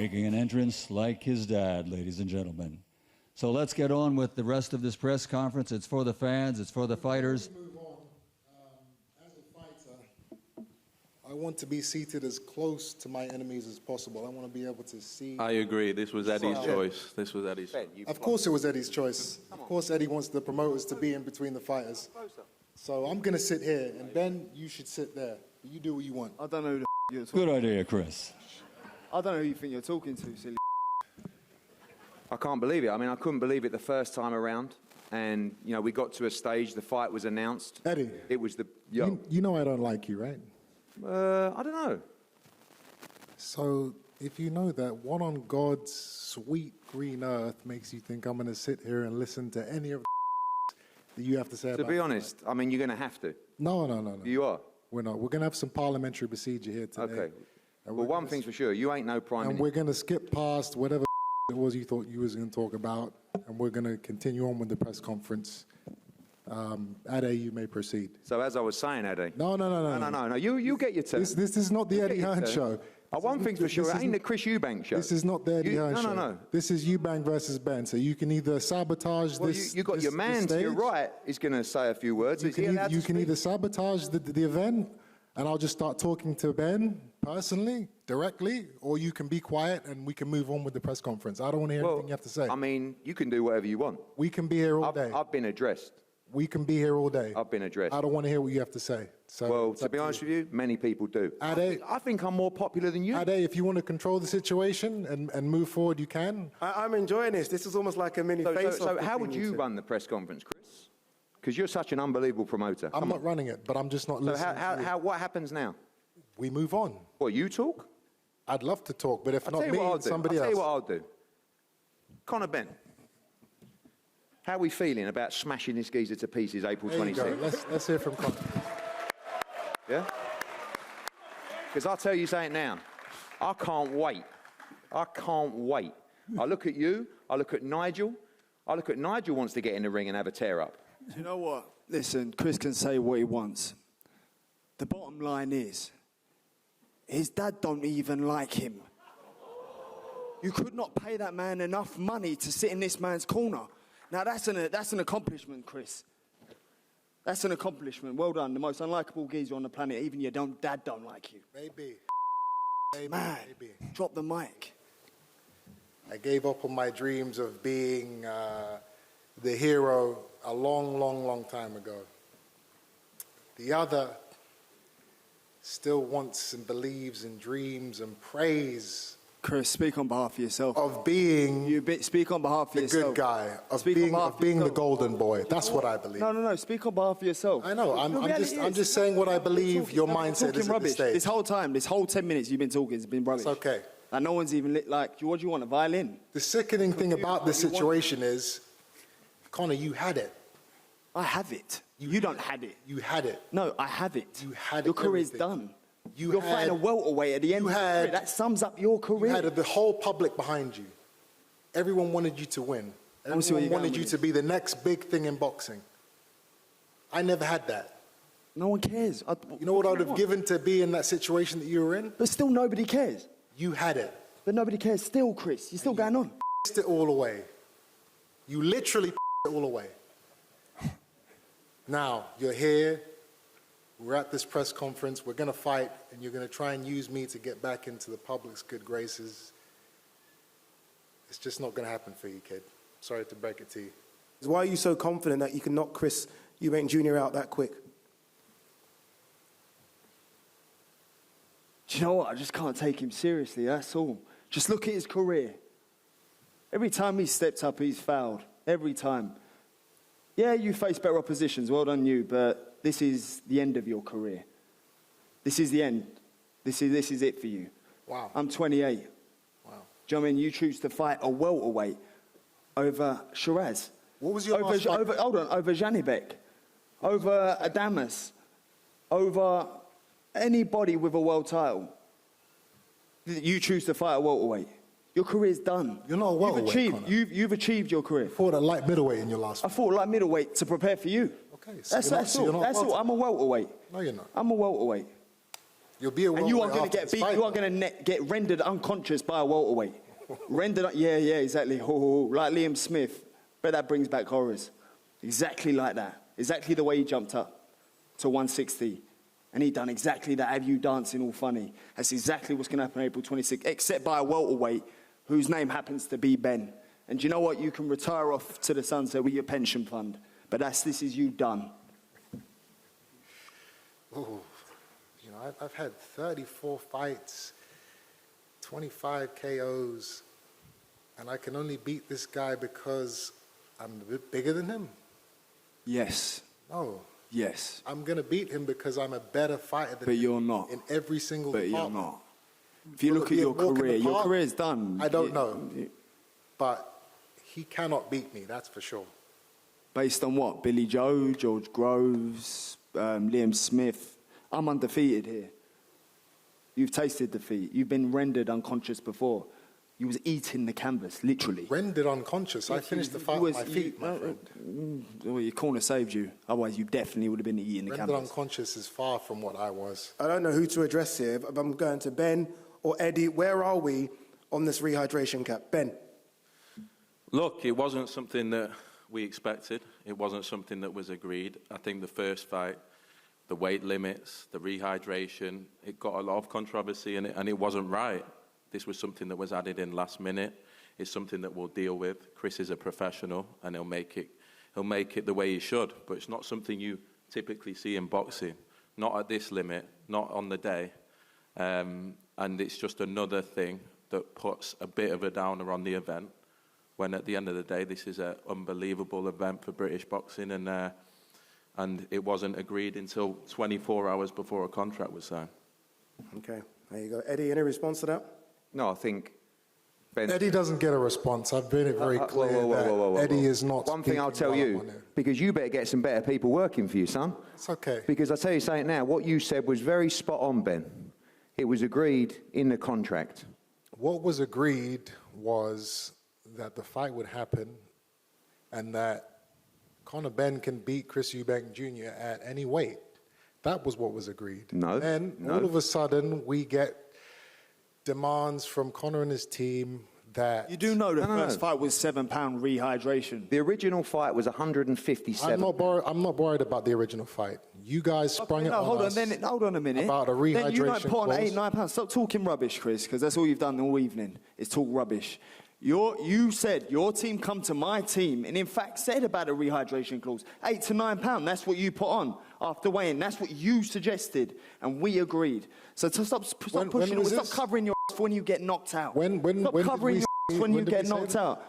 making an entrance like his dad, ladies and gentlemen. So let's get on with the rest of this press conference. It's for the fans, it's for the fighters. Move on. As a fighter, I want to be seated as close to my enemies as possible. I want to be able to see. I agree. This was Eddie's choice. This was Eddie's choice. Of course it was Eddie's choice. Of course Eddie wants the promoters to be in between the fighters. So I'm going to sit here, and Ben, you should sit there. You do what you want. I don't know who the you're talking. Good idea, Chris. I don't know who you think you're talking to, silly. I can't believe it. I mean, I couldn't believe it the first time around. And, you know, we got to a stage, the fight was announced. Eddie, it was the... you know I don't like you, right? I don't know. So if you know that, what on God's sweet green earth makes you think I'm going to sit here and listen to any of the that you have to say about it? To be honest, I mean, you're going to have to. No. You are? We're not. We're going to have some parliamentary procedure here today. Okay. Well, one thing's for sure, you ain't no prime minister. And we're going to skip past whatever it was you thought you was going to talk about, and we're going to continue on with the press conference. Ade, you may proceed. So as I was saying, Ade. No. You get your turn. This is not the Eddie Hearn show. One thing's for sure, it ain't the Chris Eubank show. This is not the Eddie Hearn show. No. This is Eubank versus Ben. So you can either sabotage this. You got your man to your right is going to say a few words. You can either sabotage the event, and I'll just start talking to Ben personally, directly, or you can be quiet and we can move on with the press conference. I don't want to hear anything you have to say. I mean, you can do whatever you want. We can be here all day. I've been addressed. We can be here all day. I've been addressed. I don't want to hear what you have to say. So well, to be honest with you, many people do. Ade, I think I'm more popular than you. Ade, if you want to control the situation and move forward, you can. I'm enjoying this. This is almost like a mini face-off. So how would you run the press conference, Chris? Because you're such an unbelievable promoter. I'm not running it, but I'm just not listening. So what happens now? We move on. What, you talk? I'd love to talk, but if not me, somebody else. I'll tell you what I'll do. Conor Benn, how are we feeling about smashing this geezer to pieces April 26th? Let's hear from Conor. Yeah? Because I'll tell you something now. I can't wait. I can't wait. I look at you, I look at Nigel. I look at Nigel wants to get in the ring and have a tear-up. Do you know what? Listen, Chris can say what he wants. The bottom line is, his dad don't even like him. You could not pay that man enough money to sit in this man's corner. Now, that's an accomplishment, Chris. That's an accomplishment. Well done. The most unlikable geezer on the planet. Even your dad don't like you. Maybe. Man, drop the mic. I gave up on my dreams of being the hero a long time ago. The other still wants and believes and dreams and prays. Chris, speak on behalf of yourself. Of being speak on behalf of the yourself. good guy. Of being the golden boy. That's what I believe. No. Speak on behalf of yourself. I know. I'm just saying what I believe your mindset is at this stage. This whole time, this whole 10 minutes you've been talking has been rubbish. It's okay. And no one's even like, what do you want, a violin? The sickening thing about this situation is, Conor, you had it. I have it. You don't have it. You had it. No, I have it. You had it. Your career's done. You're fighting a welterweight at the end of your career. That sums up your career. You had the whole public behind you. Everyone wanted you to win. Everyone wanted you to be the next big thing in boxing. I never had that. No one cares. You know what I would have given to be in that situation that you were in? But still nobody cares. You had it. But nobody cares still, Chris. You're still going on. You it all away. You literally it all away. Now, you're here, we're at this press conference, we're going to fight, and you're going to try and use me to get back into the public's good graces. It's just not going to happen for you, kid. Sorry to break it to you. Why are you so confident that you can knock Chris Eubank Jr. out that quick? Do you know what? I just can't take him seriously, that's all. Just look at his career. Every time he stepped up, he's fouled. Every time. Yeah, you face better oppositions, well done you, but this is the end of your career. This is the end. This is it for you. Wow. I'm 28. Wow. Do you know what I mean? You choose to fight a welterweight over Shiraz. What was your last fight? Over Janibek, over Adamas, over anybody with a world title. You choose to fight a welterweight. Your career's done. You're not a welterweight, You've achieved your career. You fought a light middleweight in your last fight. I fought a light middleweight to prepare for you. Okay, so that's all. I'm a welterweight. No, you're not. I'm a welterweight. You'll be a and you are welterweight going to after get this beat. fight, You are though. going to get rendered unconscious by a welterweight. Yeah, exactly. Like Liam Smith. But that brings back horrors. Exactly like that. Exactly the way he jumped up to 160. And he done exactly that. Have you dancing all funny? That's exactly what's going to happen April 26th, except by a welterweight whose name happens to be Ben. And do you know what? You can retire off to the sunset with your pension fund. But this is you done. Ooh. You know, I've had 34 fights, 25 KOs, and I can only beat this guy because I'm a bit bigger than him? Yes. No. Yes. I'm going to beat him because I'm a better fighter than But him you're not. in every single But department. you're not. If you Will look it at be a your walk in the career, your park? career's done. I don't know. But he cannot beat me, that's for sure. Based on what? Billy Joe, George Groves, Liam Smith. I'm undefeated here. You've tasted defeat. You've been rendered unconscious before. You was eating the canvas, literally. Rendered unconscious. I finished the fight on my feet, my friend. Well, your corner saved you. Otherwise, you definitely would have been eating the Rendered canvas. unconscious is far from what I was. I don't know who to address here. If I'm going to Ben or Eddie. Where are we on this rehydration cap? Ben. Look, it wasn't something that we expected. It wasn't something that was agreed. I think the first fight, the weight limits, the rehydration, it got a lot of controversy and it wasn't right. This was something that was added in last minute. It's something that we'll deal with. Chris is a professional and he'll make it the way he should. But it's not something you typically see in boxing. Not at this limit, not on the day. And it's just another thing that puts a bit of a downer on the event. When at the end of the day, this is an unbelievable event for British boxing, and it wasn't agreed until 24 hours before a contract was signed. Okay, there you go. Eddie, any response to that? No, I think Ben. Eddie doesn't get a response. I've made it very clear that Eddie is not. One thing I'll tell you, because you better get some better people working for you, son. It's okay. Because I'll tell you something now, what you said was very spot on, Ben. It was agreed in the contract. What was agreed was that the fight would happen and that Conor Benn can beat Chris Eubank Jr. at any weight. That was what was agreed. No. And all of a sudden, we get demands from Conor and his team that... You do know the first fight was £7 rehydration. The original fight was 157. I'm not worried about the original fight. You guys sprung it on hold us on, hold on a minute. about a rehydration Then you don't put on clause. £8, £9. Stop talking rubbish, Chris, because that's all you've done all evening, is talk rubbish. You said your team come to my team and in fact said about a rehydration clause. £8 to £9, that's what you put on after weighing. That's what you suggested and we agreed. So to stop pushing it, stop covering your ass for when you get knocked out. Stop covering your ass when you get knocked out.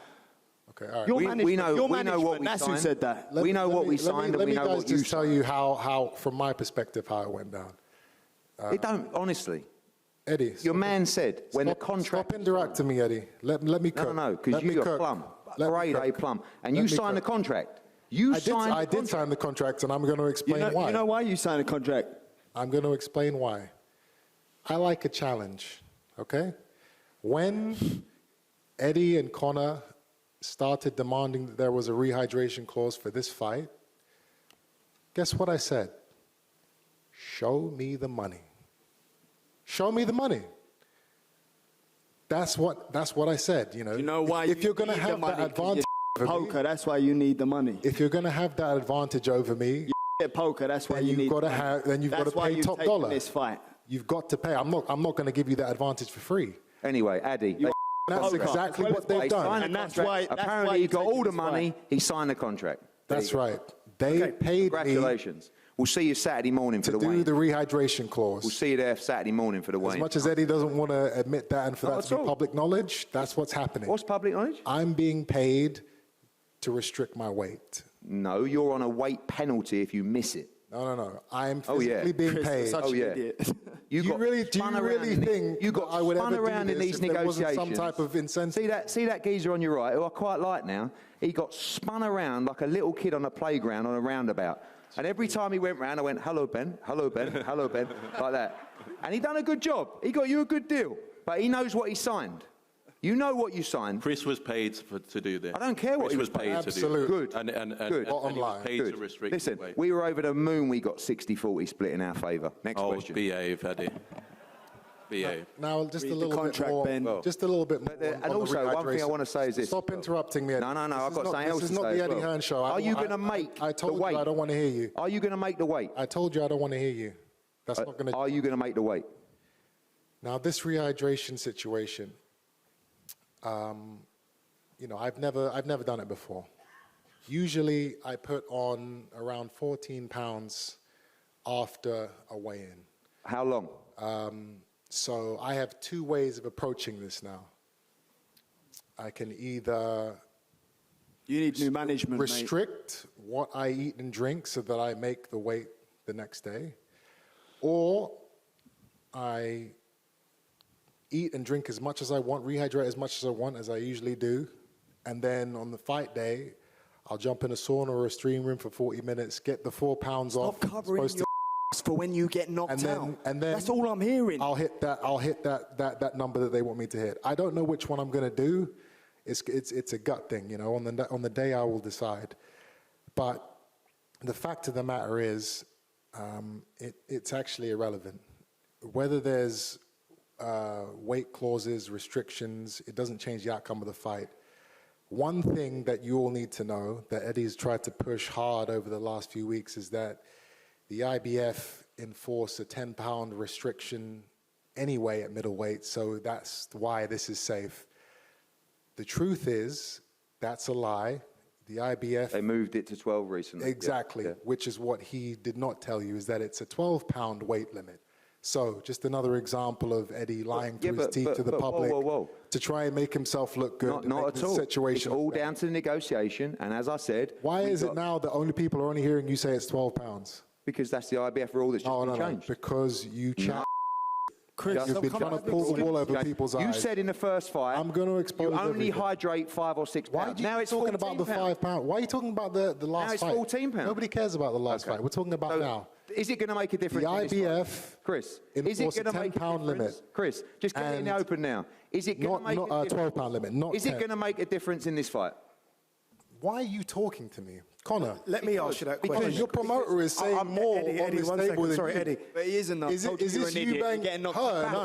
Okay, all right. Your We management, know what we that's who signed. said that. We know what we signed and we know what you Let me just tell you how, from my perspective, how it went down. It don't, honestly. Eddie, Your man said when the contract... Stop interrupting me, Eddie. Let me cook. No, because you got plum. Grade A plum. And you signed the contract. I did sign the contract, and I'm going to explain why. You know why you signed a contract? I'm going to explain why. I like a challenge, okay? When Eddie and Conor started demanding that there was a rehydration clause for this fight, guess what I said? Show me the money. Show me the money. That's what I said, you know. You know why if you you're going to need the have money, that 'cause advantage you're over me, poker, that's why you need the money. if you're going to have that advantage over me, Get poker, that's why then you need you've got to the money. have, then you've got to That's why pay you've top taken dollar. this fight. You've got to pay. I'm not going to give you that advantage for free. Anyway, Addy. That's Poker. exactly what They they've signed done. the And that's contract. why- Apparently he you've got taken all the this money. fight. He signed the contract. There That's you go. right. They paid me Congratulations. We'll see you Saturday morning for to the do weigh-in. the rehydration clause. We'll see you there Saturday morning for the As weigh-in. much as Eddie doesn't want to admit that and for Not that at to be all. public knowledge, that's what's happening. What's public knowledge? I'm being paid to restrict my weight. No, you're on a weight penalty if you miss it. No. I'm Oh, yeah. physically being Chris, paid. such Oh, an yeah. idiot. You Do you got really spun around in the- think you got that I would spun ever around do in this these if there wasn't negotiations? some type of incentive? See that geezer on your right, who I quite like now? He got spun around like a little kid on a playground on a roundabout. And every time he went round, I went, hello, Ben, hello, Ben, hello, Ben, like that. And he done a good job. He got you a good deal. But he knows what he signed. You know what you signed. Chris was paid to do this. I don't care what Chris he was paid to do Absolutely. this. And Good. Bottom he was line. paid Good. to restrict Listen, the weight. we were over the moon. We got 60-40 split in our favour. Next Oh, question. behave, Eddie. Behave. Now, just Read a the little bit contract, more. Ben. Just a little bit more. And on the also, one thing I rehydration. want to say is this. Stop interrupting me, Eddie. No, I've This got is not- something else This to is not say the as Eddie well. Hearn show. Are you going to make I told the you weight? I don't want to hear you. Are you going to make the weight? I told you I don't want to hear you. That's not going to. Are you going to make the weight? Now, this rehydration situation, you know, I've never done it before. Usually, I put on around 14 pounds after a weigh-in. How long? So I have two ways of approaching this now. I can either You need new management, mate. restrict what I eat and drink so that I make the weight the next day, or I eat and drink as much as I want, rehydrate as much as I want, as I usually do, and then on the fight day, I'll jump in a sauna or a steam room for 40 minutes, get the 4 pounds off. Stop covering supposed your for when you get knocked and then, out. and then That's all I'm hearing. I'll hit that number that they want me to hit. I don't know which one I'm going to do. It's a gut thing, you know. On the day I will decide. But the fact of the matter is, it's actually irrelevant. Whether there's weight clauses, restrictions, it doesn't change the outcome of the fight. One thing that you all need to know that Eddie's tried to push hard over the last few weeks is that the IBF enforced a 10-pound restriction anyway at middleweight, so that's why this is safe. The truth is, that's a lie. The IBF... They moved it to 12 recently. Exactly, Yeah. which is what he did not tell you, is that it's a 12-pound weight limit. So, just another example of Eddie lying through his teeth to the public whoa. to try and make himself look good. Not at all. Situation It's all down to the negotiation, and as I said... Why is it now that only people are only hearing you say it's 12 pounds? Because that's the IBF rule that's just been No, changed. because you chat. Chris, You've been come trying to on, pull the wool over Okay. people's You eyes. said in the first fight... I'm going to expose you only everything. hydrate 5 or 6 Why pounds. are you Now it's talking 14 about the 5 pound? Why are you talking about the last Now it's fight? 14 pounds. Nobody cares about the last Okay. fight. We're talking about So, now. Is it going to make a difference? The in this IBF fight? Chris, is it enforced a going to make a 10-pound difference? limit. Chris, just get it in the And open now. Is it going to make not a a difference? 12-pound limit, not Is it 10. going to make a difference in this fight? Why are you talking to me? Conor, Let me ask you that question. because your promoter is saying more Eddie, on this one table second. than Sorry, you. Eddie. But he isn't. Is this Eubank Hearn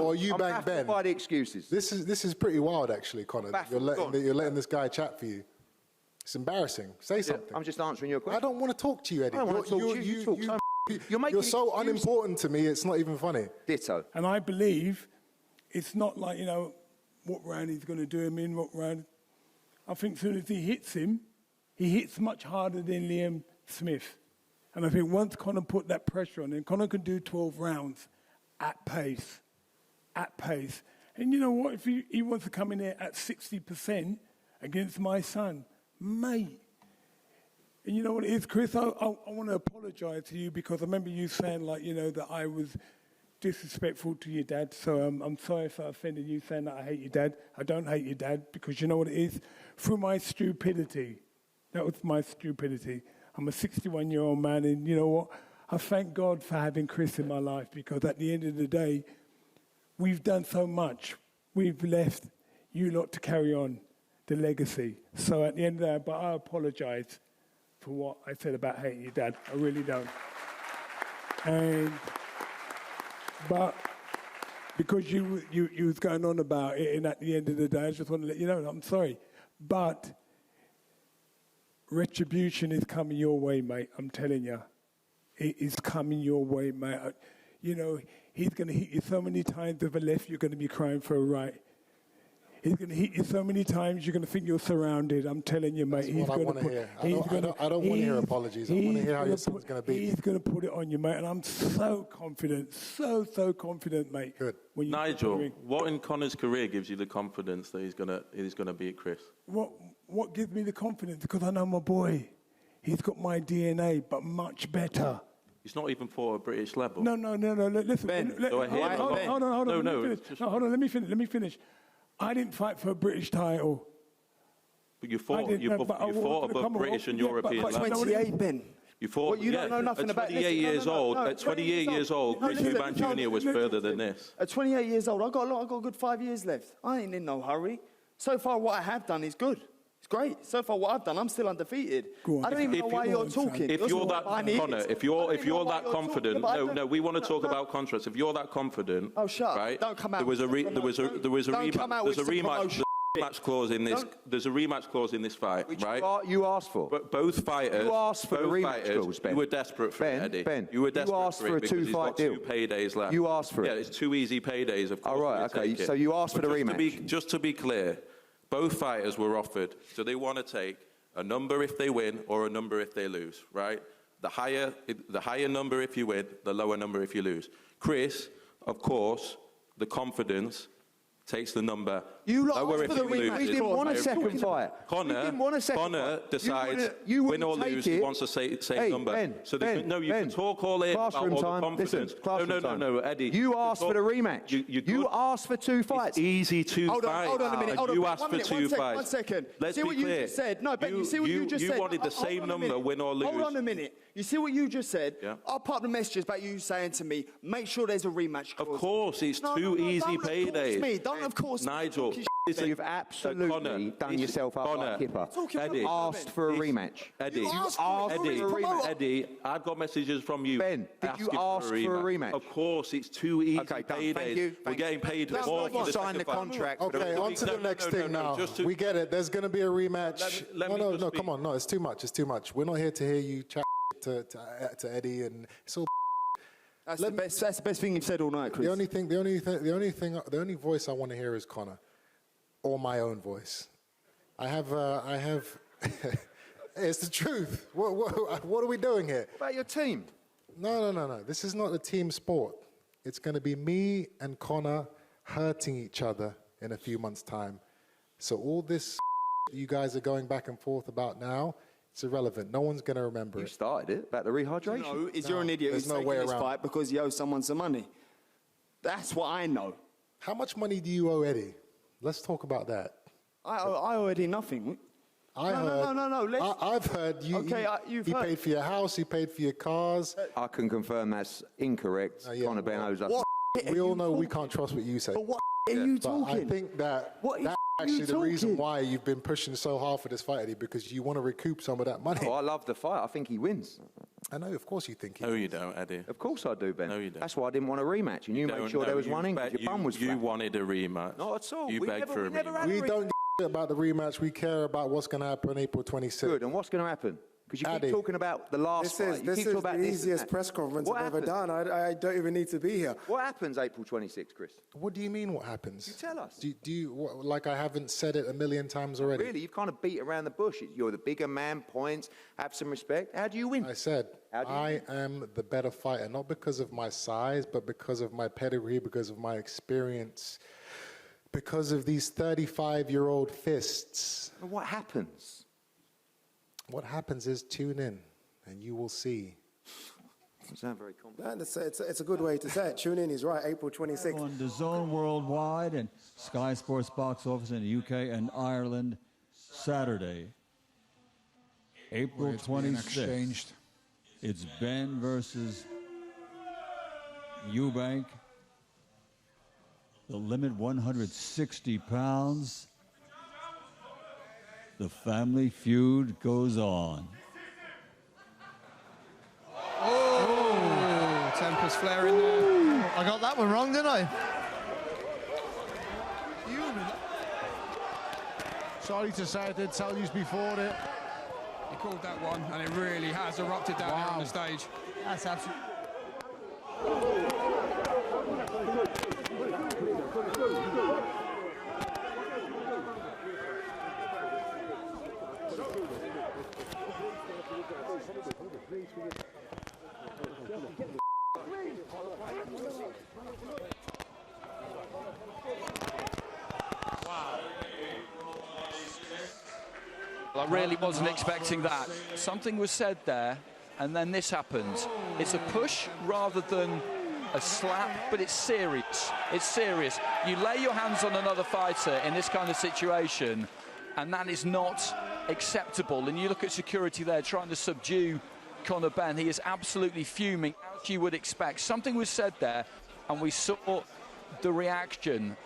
or I'm Eubank baffled Ben? by the excuses. This is pretty wild, actually, Conor. Baffled. You're letting this guy chat for you. It's embarrassing. Say something. I'm just answering your question. I don't want to talk to you, Eddie. I don't want to talk to you. You talk so You're so unimportant to me, it's not even funny. Ditto. And I believe it's not like, you know, what round he's going to do him in, what round. I think as soon as he hits much harder than Liam Smith. And I think once Conor put that pressure on him, Conor can do 12 rounds at pace. At pace. And you know what? If he wants to come in here at 60% against my son, mate. And you know what it is, Chris? I want to apologise to you because I remember you saying, like, you know, that I was disrespectful to your dad. So I'm sorry if I offended you saying that I hate your dad. I don't hate your dad because you know what it is? Through my stupidity. That was my stupidity. I'm a 61-year-old man, and you know what? I thank God for having Chris in my life because at the end of the day, we've done so much. We've left you lot to carry on the legacy. So at the end of that, but I apologise for what I said about hating your dad. I really don't. But because you was going on about it, and at the end of the day, I just want to let you know, I'm sorry. But retribution is coming your way, mate. I'm telling you. It is coming your way, mate. You know, he's going to hit you so many times with a left, you're going to be crying for a right. He's going to hit you so many times, you're going to think you're surrounded. I'm telling you, mate. That's what I want to hear. I don't want to hear apologies. I want to hear how your son's going to beat He's going to put it on you, mate. And I'm so confident, so confident, mate. Good. When you Nigel, what in Conor's career gives you the confidence that he's gonna beat Chris? What gives me the confidence? Because I know my boy. He's got my DNA, but much better. He's not even fought at British level. No. Listen. Ben, go ahead. Hold on. No, Let me finish. I didn't fight for a British title. But you fought above British and European level. 28, Ben. You fought. What, you don't know nothing at about 28 years old. At 28 years old, Chris Eubank Jr. was further than this. At 28 years old, I've got a good 5 years left. I ain't in no hurry. So far, what I have done is good. It's great. So far, what I've done, I'm still undefeated. Go on. I don't even know why you're talking. If you're that, Conor, if you're that confident, no, we want to talk about contracts. If you're that confident, oh, shut up. right? Don't come out. There was a rematch clause in this. There's a rematch clause in this fight, Which right? you asked for. But both fighters. You asked for the rematch clause, Ben. You were desperate for it, Eddie. Ben, you were desperate you asked for a because he's two-fight got deal. 2 paydays left. You asked for it. Yeah, it's 2 easy paydays. Of course. All right, okay. So you asked for the rematch. Just to be clear, both fighters were offered. So they want to take a number if they win or a number if they lose, right? The higher number if you win, the lower number if you lose. Chris, of course, the confidence takes the number lower if you lose. We didn't want a second fight. Conor decides win or lose, he wants the same number. Ben, so you can talk all in about all the confidence. No, Eddie. You asked for the rematch. You asked for 2 fights. It's easy to fight. Hold on a minute. You asked for 2 fights. 1 second. Let's see be what clear. you just said. No, Ben, you see what you just said. You wanted the same number, win or lose. Hold on a minute. You see what you just said? Yeah. I'll pop the messages about you saying to me, make sure there's a rematch clause. Of course, it's 2 easy paydays. Don't of course. Nigel, So you've absolutely done yourself up like Kipper. Eddie, Asked for a rematch. Eddie, You asked for a rematch. Eddie, I've got messages from you. Ben, did you ask for a rematch? Of course, it's 2 easy Okay, done. paydays. Thank you. We're getting paid Let's more move for on. the Sign the second fight. contract. Okay, on to the next thing now. We get it. There's going to be a rematch. Let me just No, speak. come on. No, it's too much. It's too much. We're not here to hear you chat to Eddie, and it's all. That's the best thing you've said all night, Chris. The only voice I want to hear is Conor, or my own voice. I have. It's the truth. What are we doing here? What about your team? No. This is not a team sport. It's going to be me and Conor hurting each other in a few months' time. So all this you guys are going back and forth about now, it's irrelevant. No one's going to remember You it. started it about the rehydration. No, you're an idiot who's there's no taking way this around. fight because he owes someone some money. That's what I know. How much money do you owe Eddie? Let's talk about that. I owe Eddie nothing. No. I've heard you. Okay, you've he heard. paid for your house. He paid for your cars. I can confirm that's incorrect. yeah, Conor Benn owes us. What We all know we can't trust what you say. But what are you But I talking? think that What that's are actually you the reason talking? why you've been pushing so hard for this fight, Eddie, because you want to recoup some of that money. Oh, I love the fight. I think he wins. I know, of course you think he No, you don't, Eddie. Of course I do, Ben. No, you don't. That's why I didn't want a rematch, and you made sure there was one in because your bum was You flat. wanted a rematch. Not at all. You We begged never- for a we never rematch. had We don't give a about the rematch. We care about what's going to happen April 26th. Good. And what's going to happen? Because you keep Addy. talking about the last fight. You This keep is talking about the this and easiest that. press conference What I've ever happens? done. I don't even need to be here. What happens April 26th, Chris? What do you mean? What happens? You tell us. Do you like I haven't said it a million times already? Really, you've kind of beat around the bush. You're the bigger man, points, have some respect. How do you win? I said How do you I am the better fighter, not because of my size, but because of my pedigree, because of my experience, because of these 35-year-old fists. And what happens? What happens is tune in, and you will see. Doesn't sound very confident. It's a good way to say it. Tune in, he's right, April 26th. On DAZN Worldwide and Sky Sports Box Office in the UK and Ireland, Saturday, April 26th. It's Ben versus Eubank. The limit 160 pounds. The family feud goes on. Oh, tempers flaring there. I got that one wrong, didn't I? Sorry to say I did tell you before it. He called that one, and it really has erupted down there on the stage. That's absolutely... I really wasn't expecting that. Something was said there, and then this happened. It's a push rather than a slap, but it's serious. It's serious. You lay your hands on another fighter in this kind of situation, and that is not acceptable. And you look at security there trying to subdue Conor Benn. He is absolutely fuming, as you would expect. Something was said there, and we saw the reaction